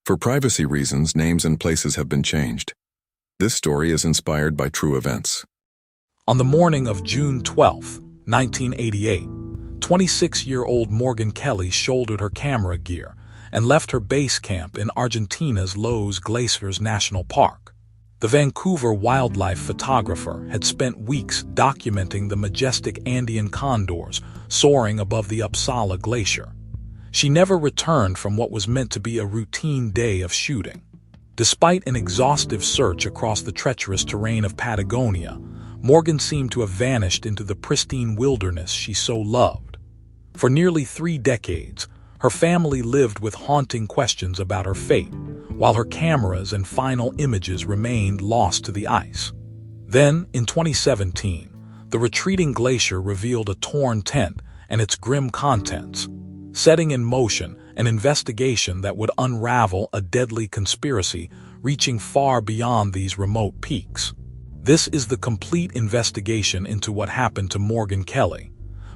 For privacy reasons, names and places have been changed. This story is inspired by true events. On the morning of June 12, 1988, 26-year-old Morgan Kelly shouldered her camera gear and left her base camp in Argentina's Los Glaciers National Park. The Vancouver wildlife photographer had spent weeks documenting the majestic Andean condors soaring above the Uppsala Glacier. She never returned from what was meant to be a routine day of shooting. Despite an exhaustive search across the treacherous terrain of Patagonia, Morgan seemed to have vanished into the pristine wilderness she so loved. For nearly 3 decades, her family lived with haunting questions about her fate, while her cameras and final images remained lost to the ice. Then, in 2017, the retreating glacier revealed a torn tent and its grim contents, setting in motion an investigation that would unravel a deadly conspiracy reaching far beyond these remote peaks. This is the complete investigation into what happened to Morgan Kelly.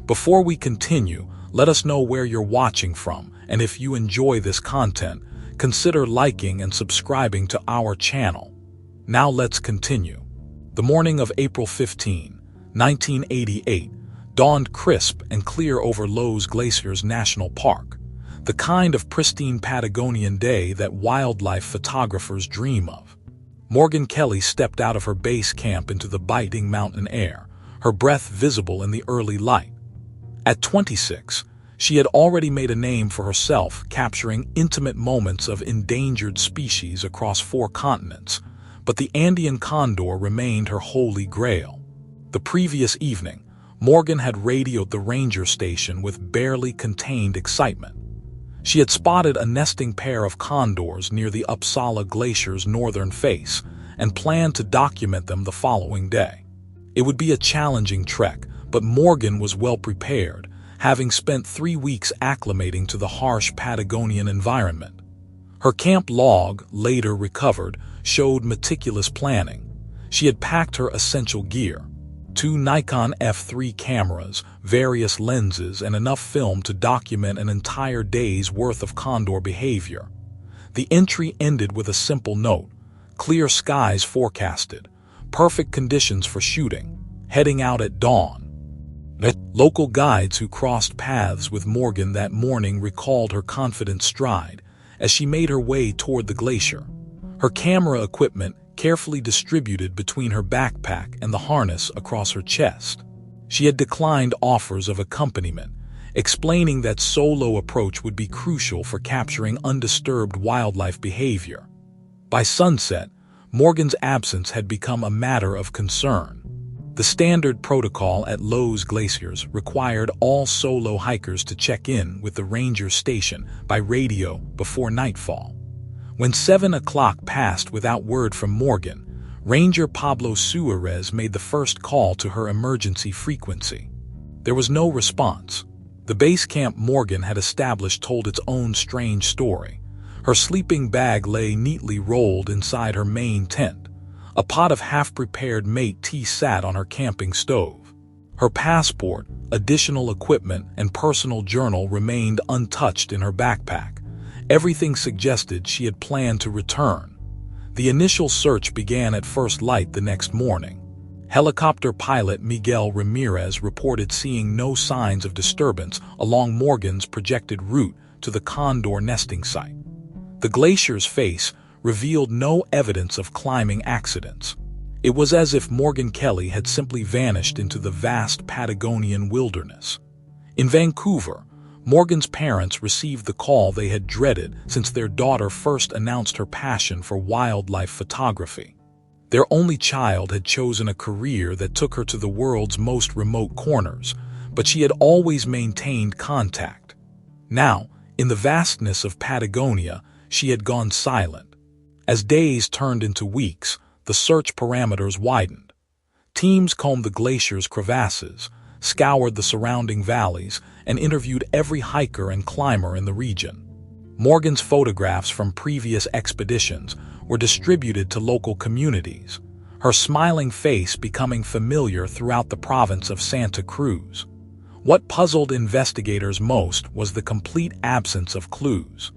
Before we continue, let us know where you're watching from, and if you enjoy this content, consider liking and subscribing to our channel. Now let's continue. The morning of April 15, 1988, dawned crisp and clear over Los Glaciers National Park, the kind of pristine Patagonian day that wildlife photographers dream of. Morgan Kelly stepped out of her base camp into the biting mountain air, her breath visible in the early light. At 26, she had already made a name for herself, capturing intimate moments of endangered species across 4 continents, but the Andean condor remained her holy grail. The previous evening, Morgan had radioed the ranger station with barely contained excitement. She had spotted a nesting pair of condors near the Uppsala Glacier's northern face and planned to document them the following day. It would be a challenging trek, but Morgan was well prepared, having spent 3 weeks acclimating to the harsh Patagonian environment. Her camp log, later recovered, showed meticulous planning. She had packed her essential gear: 2 Nikon F3 cameras, various lenses, and enough film to document an entire day's worth of condor behavior. The entry ended with a simple note: clear skies forecasted, perfect conditions for shooting, heading out at dawn. Local guides who crossed paths with Morgan that morning recalled her confident stride as she made her way toward the glacier. Her camera equipment carefully distributed between her backpack and the harness across her chest. She had declined offers of accompaniment, explaining that solo approach would be crucial for capturing undisturbed wildlife behavior. By sunset, Morgan's absence had become a matter of concern. The standard protocol at Los Glaciers required all solo hikers to check in with the ranger station by radio before nightfall. When 7 o'clock passed without word from Morgan, Ranger Pablo Suarez made the first call to her emergency frequency. There was no response. The base camp Morgan had established told its own strange story. Her sleeping bag lay neatly rolled inside her main tent. A pot of half-prepared mate tea sat on her camping stove. Her passport, additional equipment, and personal journal remained untouched in her backpack. Everything suggested she had planned to return. The initial search began at first light the next morning. Helicopter pilot Miguel Ramirez reported seeing no signs of disturbance along Morgan's projected route to the condor nesting site. The glacier's face revealed no evidence of climbing accidents. It was as if Morgan Kelly had simply vanished into the vast Patagonian wilderness. In Vancouver, Morgan's parents received the call they had dreaded since their daughter first announced her passion for wildlife photography. Their only child had chosen a career that took her to the world's most remote corners, but she had always maintained contact. Now, in the vastness of Patagonia, she had gone silent. As days turned into weeks, the search parameters widened. Teams combed the glacier's crevasses, scoured the surrounding valleys, and interviewed every hiker and climber in the region. Morgan's photographs from previous expeditions were distributed to local communities, her smiling face becoming familiar throughout the province of Santa Cruz. What puzzled investigators most was the complete absence of clues.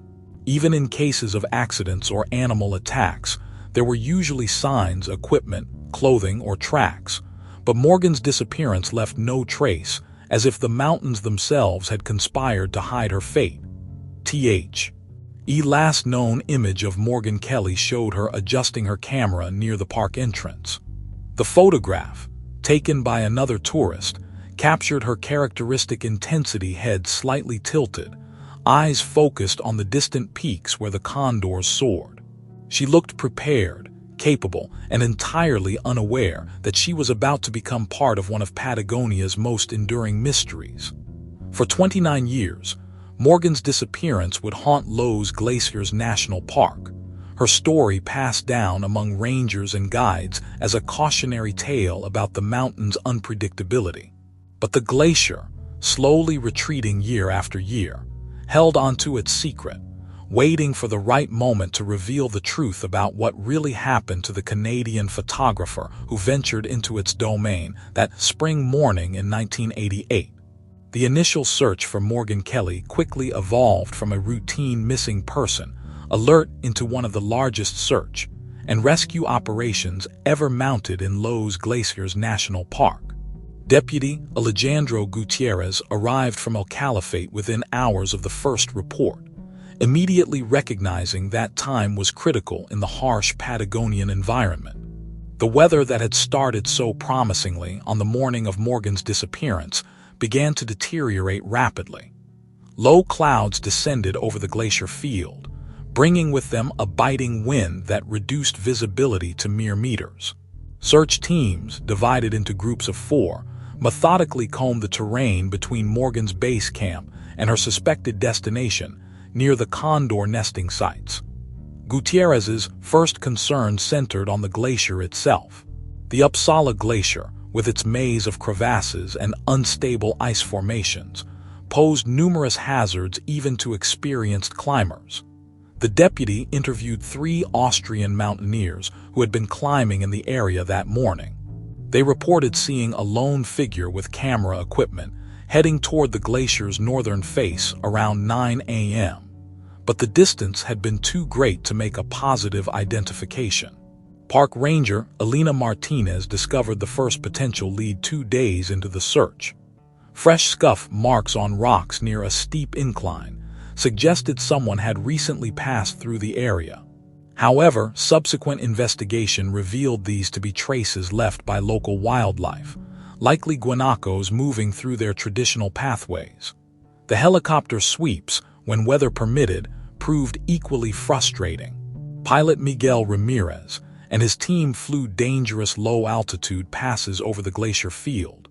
Even in cases of accidents or animal attacks, there were usually signs, equipment, clothing, or tracks. But Morgan's disappearance left no trace, as if the mountains themselves had conspired to hide her fate. The last known image of Morgan Kelly showed her adjusting her camera near the park entrance. The photograph, taken by another tourist, captured her characteristic intensity, head slightly tilted, eyes focused on the distant peaks where the condors soared. She looked prepared, capable, and entirely unaware that she was about to become part of one of Patagonia's most enduring mysteries. For 29 years, Morgan's disappearance would haunt Los Glaciers National Park, her story passed down among rangers and guides as a cautionary tale about the mountain's unpredictability. But the glacier, slowly retreating year after year, held onto its secret, waiting for the right moment to reveal the truth about what really happened to the Canadian photographer who ventured into its domain that spring morning in 1988. The initial search for Morgan Kelly quickly evolved from a routine missing person alert into one of the largest search and rescue operations ever mounted in Los Glaciers National Park. Deputy Alejandro Gutierrez arrived from El Caliphate within hours of the first report, immediately recognizing that time was critical in the harsh Patagonian environment. The weather that had started so promisingly on the morning of Morgan's disappearance began to deteriorate rapidly. Low clouds descended over the glacier field, bringing with them a biting wind that reduced visibility to mere meters. Search teams, divided into groups of 4, methodically combed the terrain between Morgan's base camp and her suspected destination, near the condor nesting sites. Gutierrez's first concern centered on the glacier itself. The Uppsala Glacier, with its maze of crevasses and unstable ice formations, posed numerous hazards even to experienced climbers. The deputy interviewed 3 Austrian mountaineers who had been climbing in the area that morning. They reported seeing a lone figure with camera equipment heading toward the glacier's northern face around 9 a.m. But the distance had been too great to make a positive identification. Park ranger Elena Martinez discovered the first potential lead 2 days into the search. Fresh scuff marks on rocks near a steep incline suggested someone had recently passed through the area. However, subsequent investigation revealed these to be traces left by local wildlife, likely guanacos moving through their traditional pathways. The helicopter sweeps, when weather permitted, proved equally frustrating. Pilot Miguel Ramirez and his team flew dangerous low-altitude passes over the glacier field,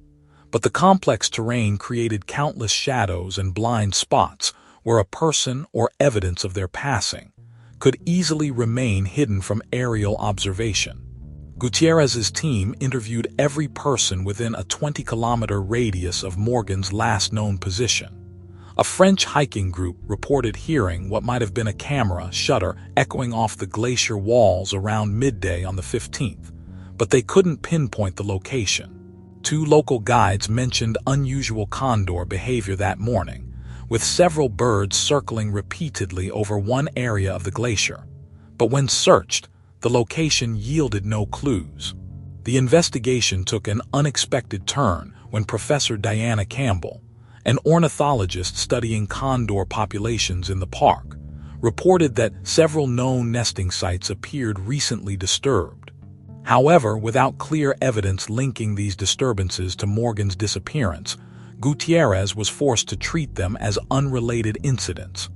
but the complex terrain created countless shadows and blind spots where a person or evidence of their passing could easily remain hidden from aerial observation. Gutierrez's team interviewed every person within a 20-kilometer radius of Morgan's last known position. A French hiking group reported hearing what might have been a camera shutter echoing off the glacier walls around midday on the 15th, but they couldn't pinpoint the location. 2 local guides mentioned unusual condor behavior that morning, with several birds circling repeatedly over one area of the glacier. But when searched, the location yielded no clues. The investigation took an unexpected turn when Professor Diana Campbell, an ornithologist studying condor populations in the park, reported that several known nesting sites appeared recently disturbed. However, without clear evidence linking these disturbances to Morgan's disappearance, Gutierrez was forced to treat them as unrelated incidents.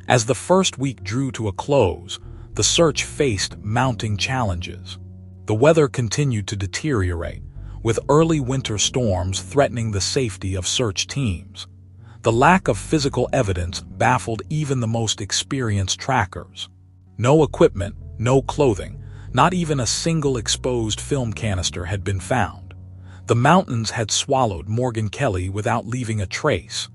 As the first week drew to a close, the search faced mounting challenges. The weather continued to deteriorate, with early winter storms threatening the safety of search teams. The lack of physical evidence baffled even the most experienced trackers. No equipment, no clothing, not even a single exposed film canister had been found. The mountains had swallowed Morgan Kelly without leaving a trace.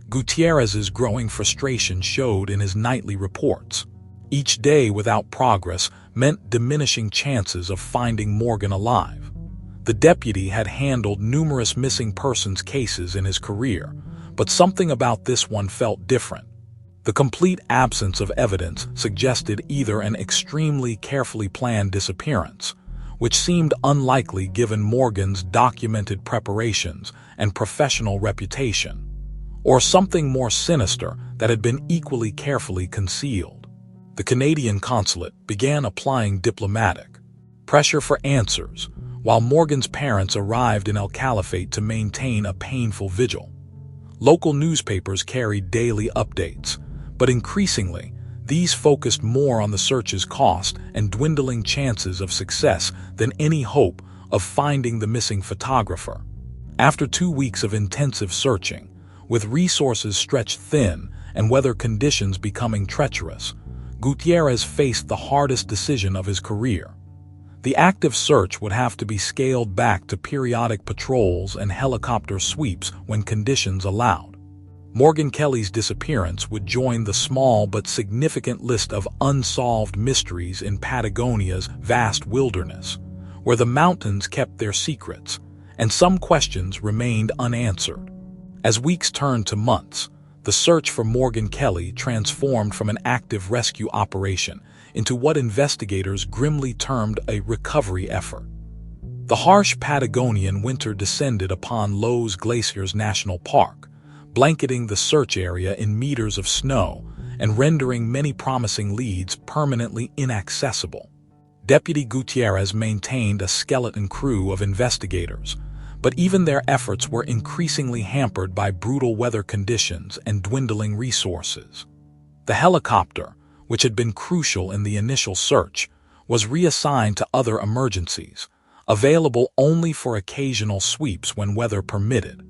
Gutierrez's growing frustration showed in his nightly reports. Each day without progress meant diminishing chances of finding Morgan alive. The deputy had handled numerous missing persons cases in his career, but something about this one felt different. The complete absence of evidence suggested either an extremely carefully planned disappearance, which seemed unlikely given Morgan's documented preparations and professional reputation, or something more sinister that had been equally carefully concealed. The Canadian consulate began applying diplomatic pressure for answers, while Morgan's parents arrived in El Caliphate to maintain a painful vigil. Local newspapers carried daily updates, but increasingly, these focused more on the search's cost and dwindling chances of success than any hope of finding the missing photographer. After 2 weeks of intensive searching, with resources stretched thin and weather conditions becoming treacherous, Gutierrez faced the hardest decision of his career. The active search would have to be scaled back to periodic patrols and helicopter sweeps when conditions allowed. Morgan Kelly's disappearance would join the small but significant list of unsolved mysteries in Patagonia's vast wilderness, where the mountains kept their secrets, and some questions remained unanswered. As weeks turned to months, the search for Morgan Kelly transformed from an active rescue operation into what investigators grimly termed a recovery effort. The harsh Patagonian winter descended upon Los Glaciers National Park, blanketing the search area in meters of snow and rendering many promising leads permanently inaccessible. Deputy Gutierrez maintained a skeleton crew of investigators, but even their efforts were increasingly hampered by brutal weather conditions and dwindling resources. The helicopter, which had been crucial in the initial search, was reassigned to other emergencies, available only for occasional sweeps when weather permitted.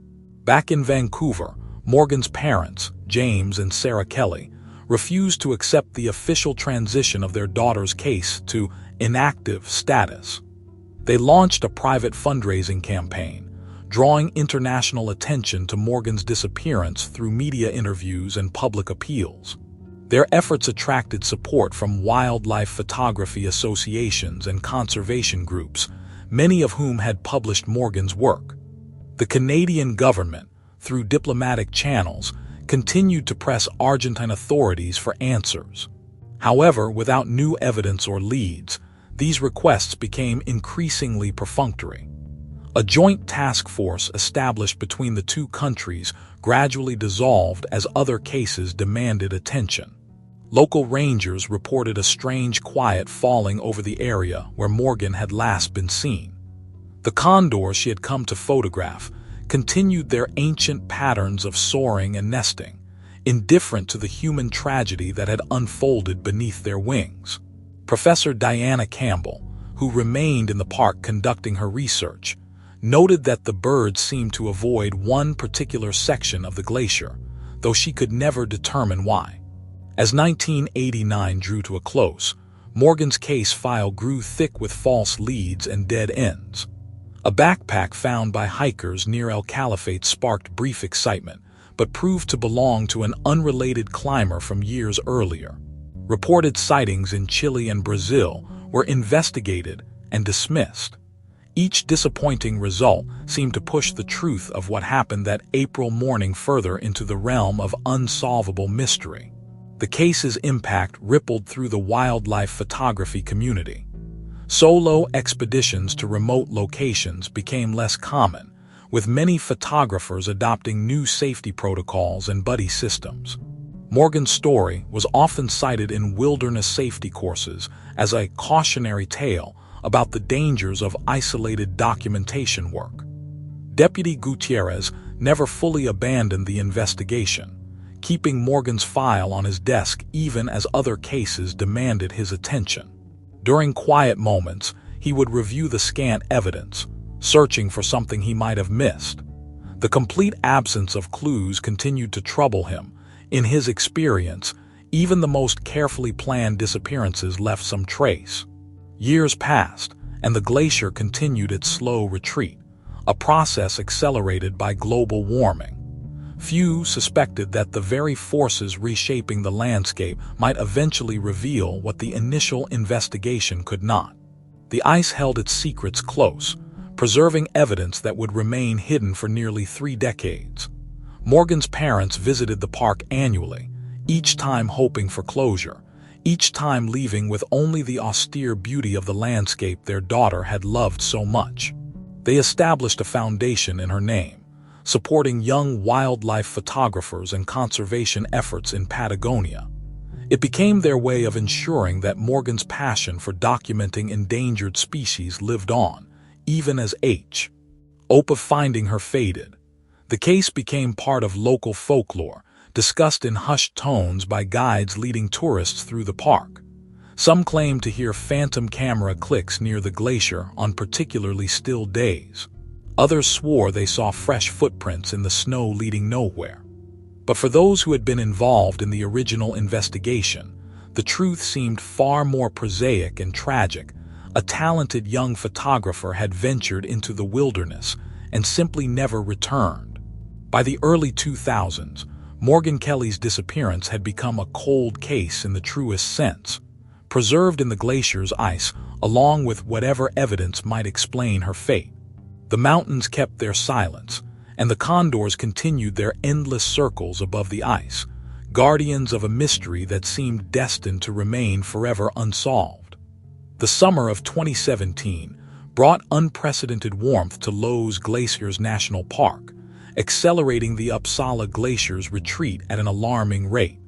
Back in Vancouver, Morgan's parents, James and Sarah Kelly, refused to accept the official transition of their daughter's case to inactive status. They launched a private fundraising campaign, drawing international attention to Morgan's disappearance through media interviews and public appeals. Their efforts attracted support from wildlife photography associations and conservation groups, many of whom had published Morgan's work. The Canadian government, through diplomatic channels, continued to press Argentine authorities for answers. However, without new evidence or leads, these requests became increasingly perfunctory. A joint task force established between the two countries gradually dissolved as other cases demanded attention. Local rangers reported a strange quiet falling over the area where Morgan had last been seen. The condors she had come to photograph continued their ancient patterns of soaring and nesting, indifferent to the human tragedy that had unfolded beneath their wings. Professor Diana Campbell, who remained in the park conducting her research, noted that the birds seemed to avoid one particular section of the glacier, though she could never determine why. As 1989 drew to a close, Morgan's case file grew thick with false leads and dead ends. A backpack found by hikers near El Caliphate sparked brief excitement, but proved to belong to an unrelated climber from years earlier. Reported sightings in Chile and Brazil were investigated and dismissed. Each disappointing result seemed to push the truth of what happened that April morning further into the realm of unsolvable mystery. The case's impact rippled through the wildlife photography community. Solo expeditions to remote locations became less common, with many photographers adopting new safety protocols and buddy systems. Morgan's story was often cited in wilderness safety courses as a cautionary tale about the dangers of isolated documentation work. Deputy Gutierrez never fully abandoned the investigation, keeping Morgan's file on his desk even as other cases demanded his attention. During quiet moments, he would review the scant evidence, searching for something he might have missed. The complete absence of clues continued to trouble him. In his experience, even the most carefully planned disappearances left some trace. Years passed, and the glacier continued its slow retreat, a process accelerated by global warming. Few suspected that the very forces reshaping the landscape might eventually reveal what the initial investigation could not. The ice held its secrets close, preserving evidence that would remain hidden for nearly 3 decades. Morgan's parents visited the park annually, each time hoping for closure, each time leaving with only the austere beauty of the landscape their daughter had loved so much. They established a foundation in her name, supporting young wildlife photographers and conservation efforts in Patagonia. It became their way of ensuring that Morgan's passion for documenting endangered species lived on, even as hope of finding her faded. The case became part of local folklore, discussed in hushed tones by guides leading tourists through the park. Some claimed to hear phantom camera clicks near the glacier on particularly still days. Others swore they saw fresh footprints in the snow leading nowhere. But for those who had been involved in the original investigation, the truth seemed far more prosaic and tragic. A talented young photographer had ventured into the wilderness and simply never returned. By the early 2000s, Morgan Kelly's disappearance had become a cold case in the truest sense, preserved in the glacier's ice along with whatever evidence might explain her fate. The mountains kept their silence, and the condors continued their endless circles above the ice, guardians of a mystery that seemed destined to remain forever unsolved. The summer of 2017 brought unprecedented warmth to Loess Glaciers National Park, accelerating the Uppsala Glacier's retreat at an alarming rate.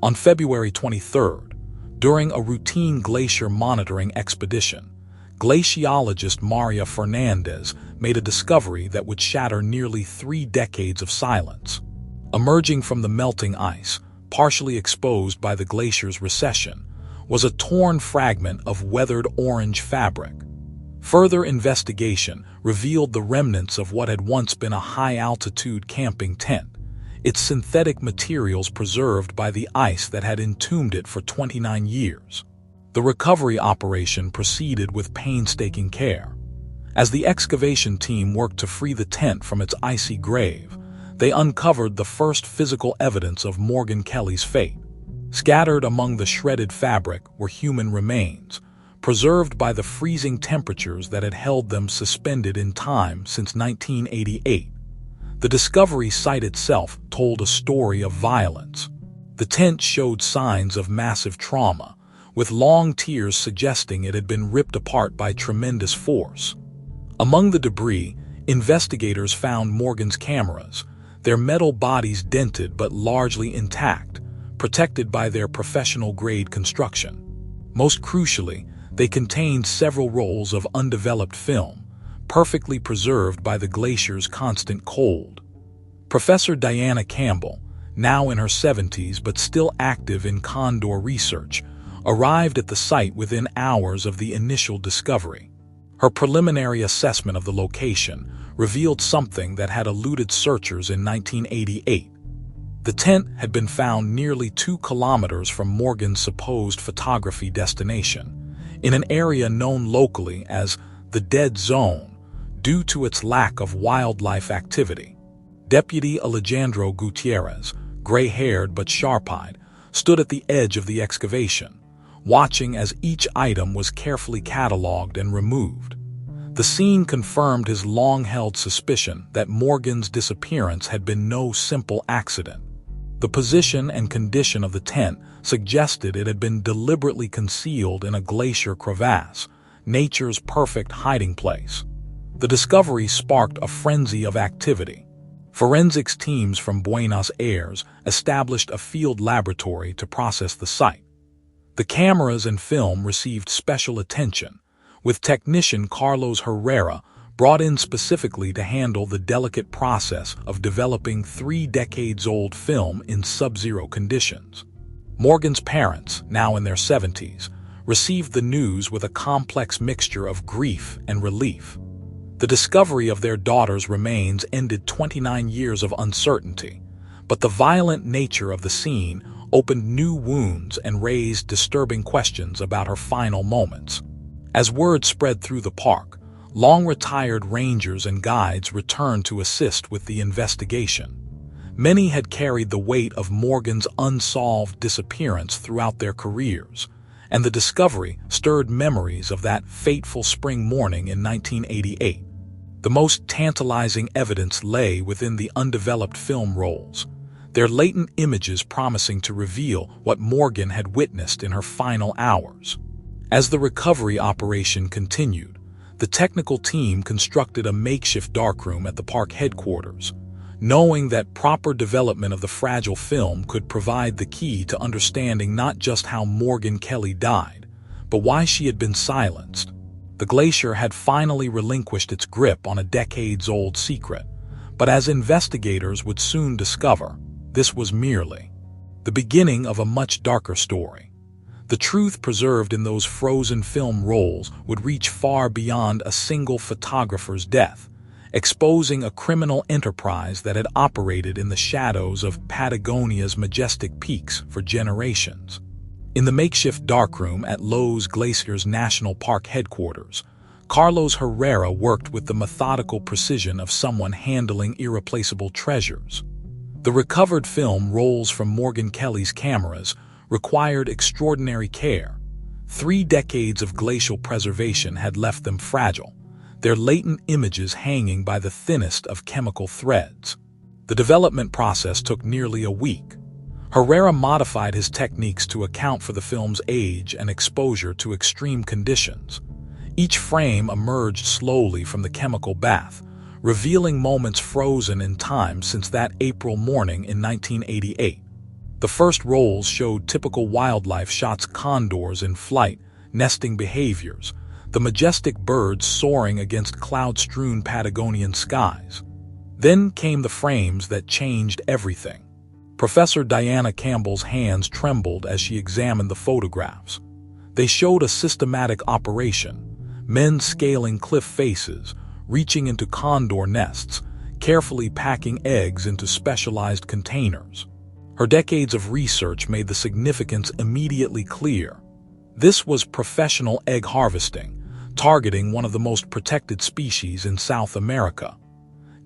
On February 23rd, during a routine glacier monitoring expedition, glaciologist Maria Fernandez made a discovery that would shatter nearly 3 decades of silence. Emerging from the melting ice, partially exposed by the glacier's recession, was a torn fragment of weathered orange fabric. Further investigation revealed the remnants of what had once been a high-altitude camping tent, its synthetic materials preserved by the ice that had entombed it for 29 years. The recovery operation proceeded with painstaking care. As the excavation team worked to free the tent from its icy grave, they uncovered the first physical evidence of Morgan Kelly's fate. Scattered among the shredded fabric were human remains, preserved by the freezing temperatures that had held them suspended in time since 1988. The discovery site itself told a story of violence. The tent showed signs of massive trauma, with long tears suggesting it had been ripped apart by tremendous force. Among the debris, investigators found Morgan's cameras, their metal bodies dented but largely intact, protected by their professional-grade construction. Most crucially, they contained several rolls of undeveloped film, perfectly preserved by the glacier's constant cold. Professor Diana Campbell, now in her 70s but still active in condor research, arrived at the site within hours of the initial discovery. Her preliminary assessment of the location revealed something that had eluded searchers in 1988. The tent had been found nearly 2 kilometers from Morgan's supposed photography destination, in an area known locally as the Dead Zone, due to its lack of wildlife activity. Deputy Alejandro Gutierrez, gray-haired but sharp-eyed, stood at the edge of the excavation, watching as each item was carefully cataloged and removed. The scene confirmed his long-held suspicion that Morgan's disappearance had been no simple accident. The position and condition of the tent suggested it had been deliberately concealed in a glacier crevasse, nature's perfect hiding place. The discovery sparked a frenzy of activity. Forensics teams from Buenos Aires established a field laboratory to process the site. The cameras and film received special attention, with technician Carlos Herrera brought in specifically to handle the delicate process of developing 3-decades-old film in sub-zero conditions. Morgan's parents, now in their 70s, received the news with a complex mixture of grief and relief. The discovery of their daughter's remains ended 29 years of uncertainty, but the violent nature of the scene opened new wounds and raised disturbing questions about her final moments. As word spread through the park, long-retired rangers and guides returned to assist with the investigation. Many had carried the weight of Morgan's unsolved disappearance throughout their careers, and the discovery stirred memories of that fateful spring morning in 1988. The most tantalizing evidence lay within the undeveloped film rolls. their latent images promising to reveal what Morgan had witnessed in her final hours. As the recovery operation continued, the technical team constructed a makeshift darkroom at the park headquarters, knowing that proper development of the fragile film could provide the key to understanding not just how Morgan Kelly died, but why she had been silenced. The glacier had finally relinquished its grip on a decades-old secret, but as investigators would soon discover, this was merely the beginning of a much darker story. The truth preserved in those frozen film rolls would reach far beyond a single photographer's death, exposing a criminal enterprise that had operated in the shadows of Patagonia's majestic peaks for generations. In the makeshift darkroom at Unsolved Glacier's National Park headquarters, Carlos Herrera worked with the methodical precision of someone handling irreplaceable treasures. The recovered film rolls from Morgan Kelly's cameras required extraordinary care. 3 decades of glacial preservation had left them fragile, their latent images hanging by the thinnest of chemical threads. The development process took nearly a week. Herrera modified his techniques to account for the film's age and exposure to extreme conditions. Each frame emerged slowly from the chemical bath, revealing moments frozen in time since that April morning in 1988. The first rolls showed typical wildlife shots: condors in flight, nesting behaviors, the majestic birds soaring against cloud-strewn Patagonian skies. Then came the frames that changed everything. Professor Diana Campbell's hands trembled as she examined the photographs. They showed a systematic operation: men scaling cliff faces, reaching into condor nests, carefully packing eggs into specialized containers. Her decades of research made the significance immediately clear. This was professional egg harvesting, targeting one of the most protected species in South America.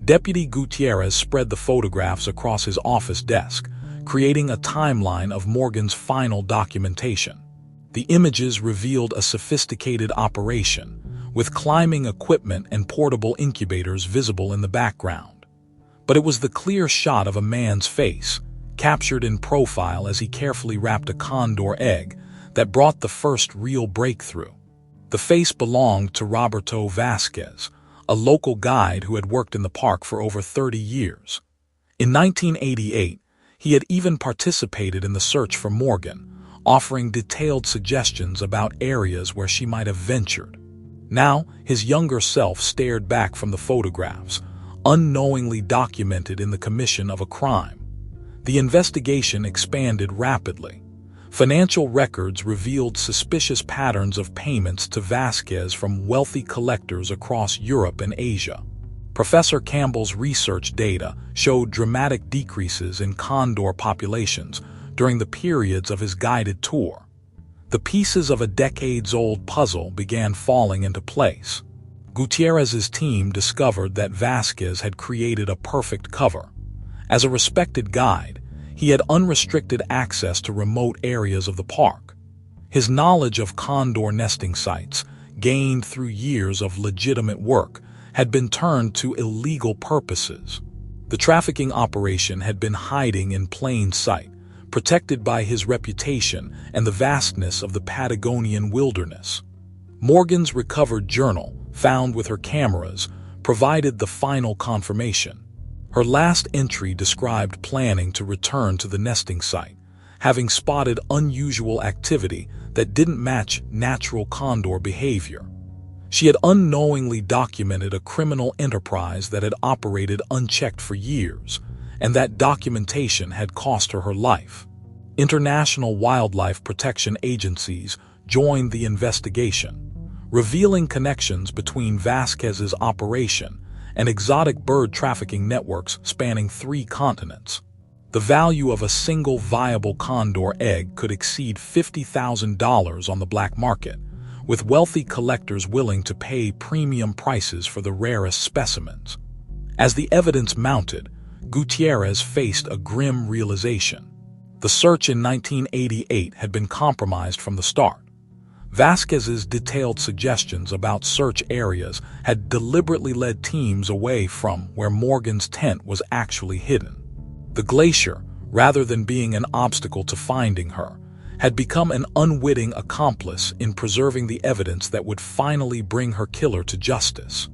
Deputy Gutierrez spread the photographs across his office desk, creating a timeline of Morgan's final documentation. The images revealed a sophisticated operation, with climbing equipment and portable incubators visible in the background. But it was the clear shot of a man's face, captured in profile as he carefully wrapped a condor egg, that brought the first real breakthrough. The face belonged to Roberto Vasquez, a local guide who had worked in the park for over 30 years. In 1988, he had even participated in the search for Morgan, offering detailed suggestions about areas where she might have ventured. Now, his younger self stared back from the photographs, unknowingly documented in the commission of a crime. The investigation expanded rapidly. Financial records revealed suspicious patterns of payments to Vasquez from wealthy collectors across Europe and Asia. Professor Campbell's research data showed dramatic decreases in condor populations during the periods of his guided tour. The pieces of a decades-old puzzle began falling into place. Gutierrez's team discovered that Vasquez had created a perfect cover. As a respected guide, he had unrestricted access to remote areas of the park. His knowledge of condor nesting sites, gained through years of legitimate work, had been turned to illegal purposes. The trafficking operation had been hiding in plain sight, protected by his reputation and the vastness of the Patagonian wilderness. Morgan's recovered journal, found with her cameras, provided the final confirmation. Her last entry described planning to return to the nesting site, having spotted unusual activity that didn't match natural condor behavior. She had unknowingly documented a criminal enterprise that had operated unchecked for years, and that documentation had cost her her life. International wildlife protection agencies joined the investigation, revealing connections between Vasquez's operation and exotic bird trafficking networks spanning 3 continents. The value of a single viable condor egg could exceed $50,000 on the black market, with wealthy collectors willing to pay premium prices for the rarest specimens. As the evidence mounted, Gutierrez faced a grim realization. The search in 1988 had been compromised from the start. Vasquez's detailed suggestions about search areas had deliberately led teams away from where Morgan's tent was actually hidden. The glacier, rather than being an obstacle to finding her, had become an unwitting accomplice in preserving the evidence that would finally bring her killer to justice.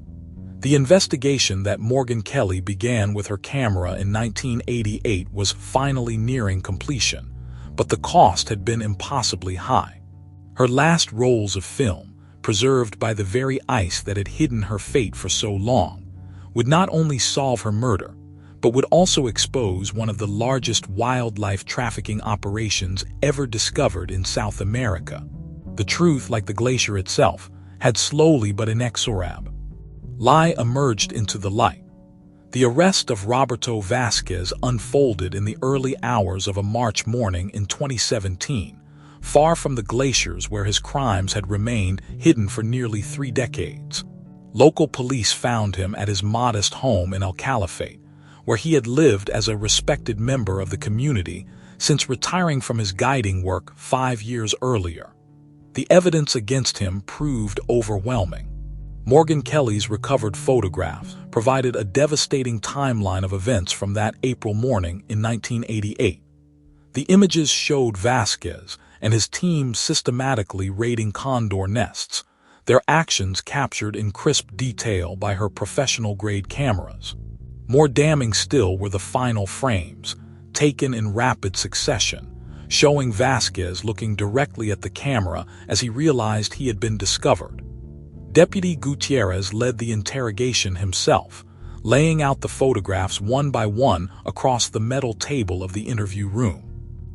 The investigation that Morgan Kelly began with her camera in 1988 was finally nearing completion, but the cost had been impossibly high. Her last rolls of film, preserved by the very ice that had hidden her fate for so long, would not only solve her murder, but would also expose one of the largest wildlife trafficking operations ever discovered in South America. The truth, like the glacier itself, had slowly but inexorably emerged into the light. The arrest of Roberto Vasquez unfolded in the early hours of a March morning in 2017, far from the glaciers where his crimes had remained hidden for nearly 3 decades. Local police found him at his modest home in El Calafate, where he had lived as a respected member of the community since retiring from his guiding work 5 years earlier. The evidence against him proved overwhelming. Morgan Kelly's recovered photographs provided a devastating timeline of events from that April morning in 1988. The images showed Vasquez and his team systematically raiding condor nests, their actions captured in crisp detail by her professional-grade cameras. More damning still were the final frames, taken in rapid succession, showing Vasquez looking directly at the camera as he realized he had been discovered. Deputy Gutierrez led the interrogation himself, laying out the photographs one by one across the metal table of the interview room.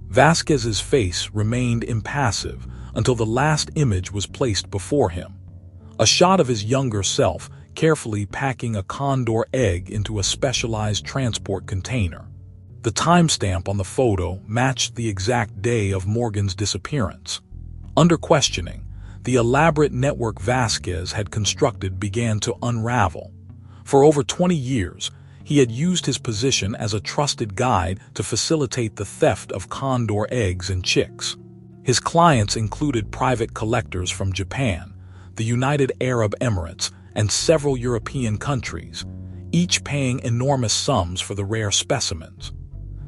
Vasquez's face remained impassive until the last image was placed before him. A shot of his younger self carefully packing a condor egg into a specialized transport container. The timestamp on the photo matched the exact day of Morgan's disappearance. Under questioning, the elaborate network Vasquez had constructed began to unravel. For over 20 years, he had used his position as a trusted guide to facilitate the theft of condor eggs and chicks. His clients included private collectors from Japan, the United Arab Emirates, and several European countries, each paying enormous sums for the rare specimens.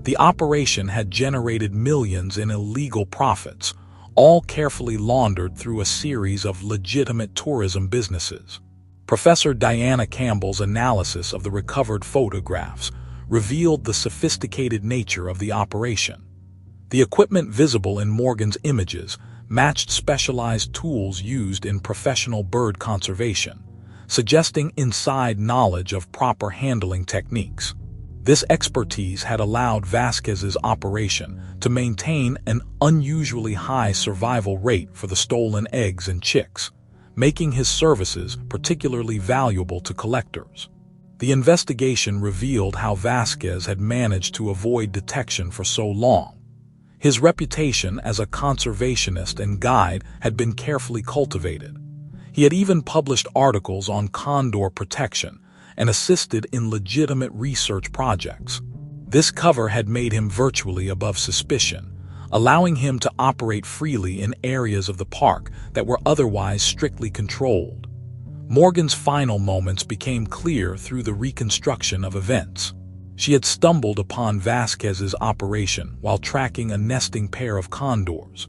The operation had generated millions in illegal profits, all carefully laundered through a series of legitimate tourism businesses. Professor Diana Campbell's analysis of the recovered photographs revealed the sophisticated nature of the operation. The equipment visible in Morgan's images matched specialized tools used in professional bird conservation, suggesting inside knowledge of proper handling techniques. This expertise had allowed Vasquez's operation to maintain an unusually high survival rate for the stolen eggs and chicks, making his services particularly valuable to collectors. The investigation revealed how Vasquez had managed to avoid detection for so long. His reputation as a conservationist and guide had been carefully cultivated. He had even published articles on condor protection and assisted in legitimate research projects. This cover had made him virtually above suspicion, allowing him to operate freely in areas of the park that were otherwise strictly controlled. Morgan's final moments became clear through the reconstruction of events. She had stumbled upon Vasquez's operation while tracking a nesting pair of condors.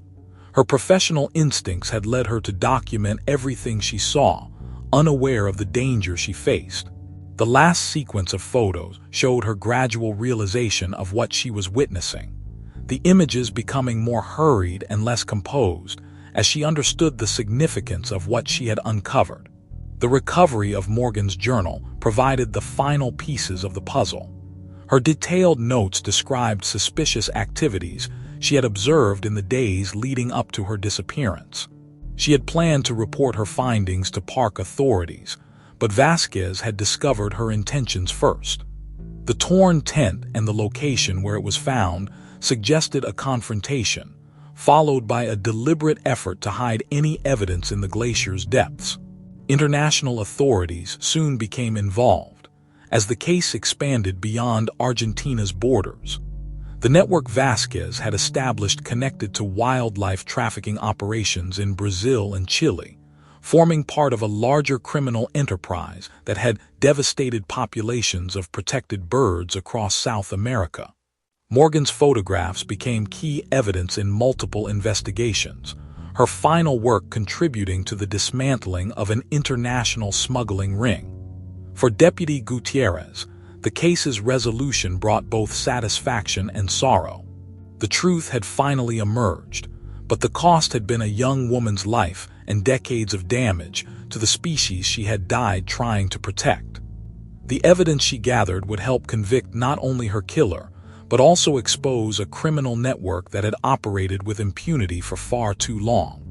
Her professional instincts had led her to document everything she saw, unaware of the danger she faced. The last sequence of photos showed her gradual realization of what she was witnessing, the images becoming more hurried and less composed as she understood the significance of what she had uncovered. The recovery of Morgan's journal provided the final pieces of the puzzle. Her detailed notes described suspicious activities she had observed in the days leading up to her disappearance. She had planned to report her findings to park authorities, but Vasquez had discovered her intentions first. The torn tent and the location where it was found suggested a confrontation, followed by a deliberate effort to hide any evidence in the glacier's depths. International authorities soon became involved, as the case expanded beyond Argentina's borders. The network Vasquez had established connected to wildlife trafficking operations in Brazil and Chile, forming part of a larger criminal enterprise that had devastated populations of protected birds across South America. Morgan's photographs became key evidence in multiple investigations, her final work contributing to the dismantling of an international smuggling ring. For Deputy Gutierrez, the case's resolution brought both satisfaction and sorrow. The truth had finally emerged, but the cost had been a young woman's life and decades of damage to the species she had died trying to protect. The evidence she gathered would help convict not only her killer, but also expose a criminal network that had operated with impunity for far too long.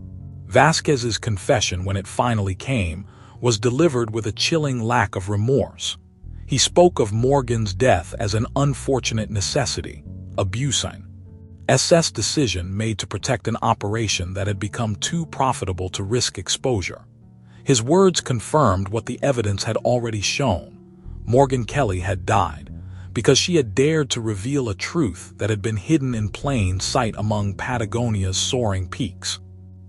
Vasquez's confession, when it finally came, was delivered with a chilling lack of remorse. He spoke of Morgan's death as an unfortunate necessity, a Busine SS decision made to protect an operation that had become too profitable to risk exposure. His words confirmed what the evidence had already shown. Morgan Kelly had died because she had dared to reveal a truth that had been hidden in plain sight among Patagonia's soaring peaks.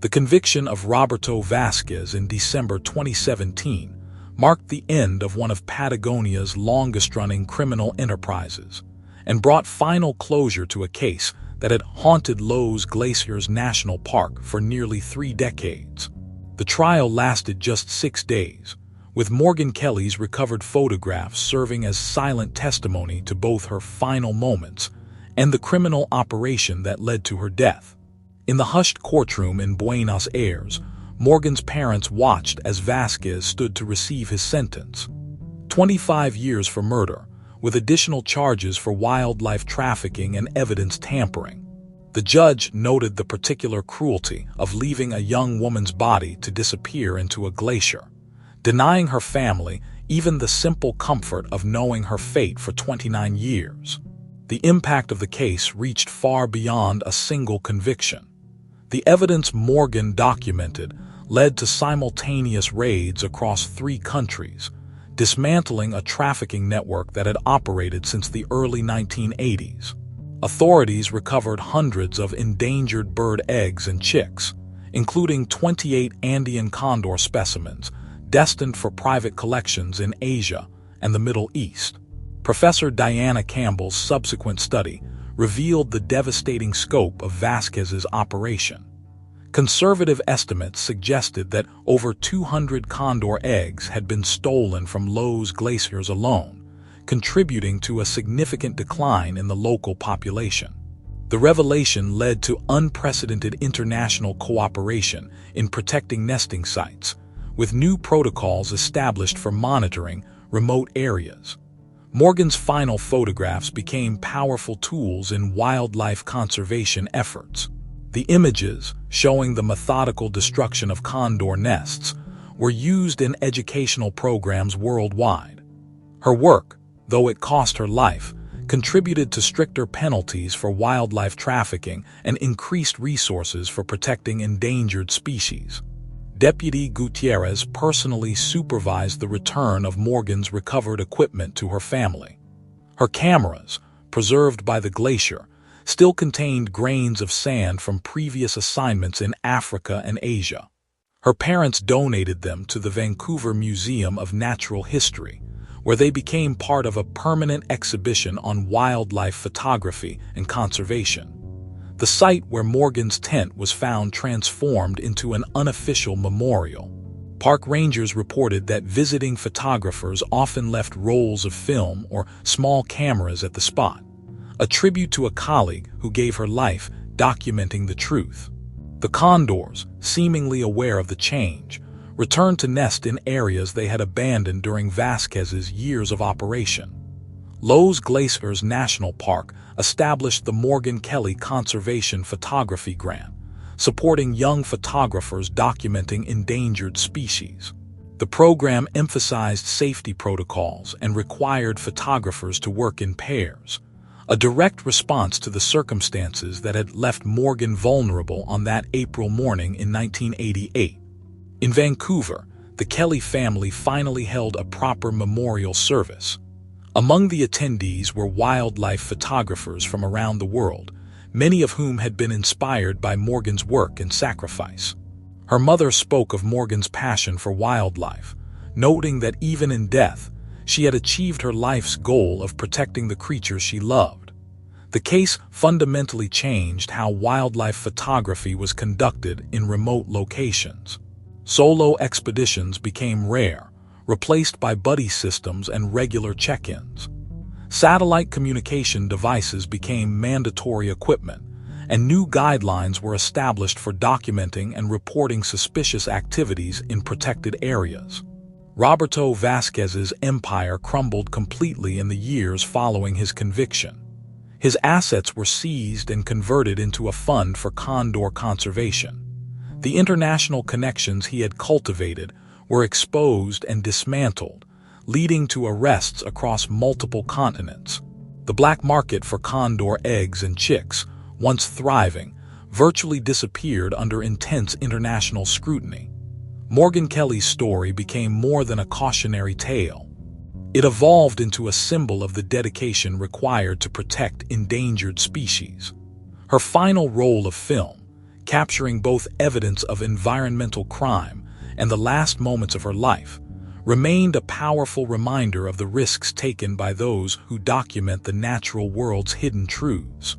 The conviction of Roberto Vasquez in December 2017 marked the end of one of Patagonia's longest-running criminal enterprises and brought final closure to a case that had haunted Los Glaciers National Park for nearly 3 decades. The trial lasted just 6 days, with Morgan Kelly's recovered photographs serving as silent testimony to both her final moments and the criminal operation that led to her death. In the hushed courtroom in Buenos Aires, Morgan's parents watched as Vasquez stood to receive his sentence. 25 years for murder, with additional charges for wildlife trafficking and evidence tampering. The judge noted the particular cruelty of leaving a young woman's body to disappear into a glacier, denying her family even the simple comfort of knowing her fate for 29 years. The impact of the case reached far beyond a single conviction. The evidence Morgan documented led to simultaneous raids across 3 countries, dismantling a trafficking network that had operated since the early 1980s. Authorities recovered hundreds of endangered bird eggs and chicks, including 28 Andean condor specimens destined for private collections in Asia and the Middle East. Professor Diana Campbell's subsequent study revealed the devastating scope of Vasquez's operation. Conservative estimates suggested that over 200 condor eggs had been stolen from Los Glaciers alone, contributing to a significant decline in the local population. The revelation led to unprecedented international cooperation in protecting nesting sites, with new protocols established for monitoring remote areas. Morgan's final photographs became powerful tools in wildlife conservation efforts. The images, showing the methodical destruction of condor nests, were used in educational programs worldwide. Her work, though it cost her life, contributed to stricter penalties for wildlife trafficking and increased resources for protecting endangered species. Deputy Gutierrez personally supervised the return of Morgan's recovered equipment to her family. Her cameras, preserved by the glacier, still contained grains of sand from previous assignments in Africa and Asia. Her parents donated them to the Vancouver Museum of Natural History, where they became part of a permanent exhibition on wildlife photography and conservation. The site where Morgan's tent was found transformed into an unofficial memorial. Park rangers reported that visiting photographers often left rolls of film or small cameras at the spot, a tribute to a colleague who gave her life documenting the truth. The condors, seemingly aware of the change, returned to nest in areas they had abandoned during Vasquez's years of operation. Los Glaciers National Park established the Morgan Kelly Conservation Photography Grant, supporting young photographers documenting endangered species. The program emphasized safety protocols and required photographers to work in pairs, a direct response to the circumstances that had left Morgan vulnerable on that April morning in 1988. In Vancouver, the Kelly family finally held a proper memorial service. Among the attendees were wildlife photographers from around the world, many of whom had been inspired by Morgan's work and sacrifice. Her mother spoke of Morgan's passion for wildlife, noting that even in death, she had achieved her life's goal of protecting the creatures she loved. The case fundamentally changed how wildlife photography was conducted in remote locations. Solo expeditions became rare, replaced by buddy systems and regular check-ins. Satellite communication devices became mandatory equipment, and new guidelines were established for documenting and reporting suspicious activities in protected areas. Roberto Vasquez's empire crumbled completely in the years following his conviction. His assets were seized and converted into a fund for condor conservation. The international connections he had cultivated were exposed and dismantled, leading to arrests across multiple continents. The black market for condor eggs and chicks, once thriving, virtually disappeared under intense international scrutiny. Morgan Kelly's story became more than a cautionary tale. It evolved into a symbol of the dedication required to protect endangered species. Her final roll of film, capturing both evidence of environmental crime and the last moments of her life, remained a powerful reminder of the risks taken by those who document the natural world's hidden truths.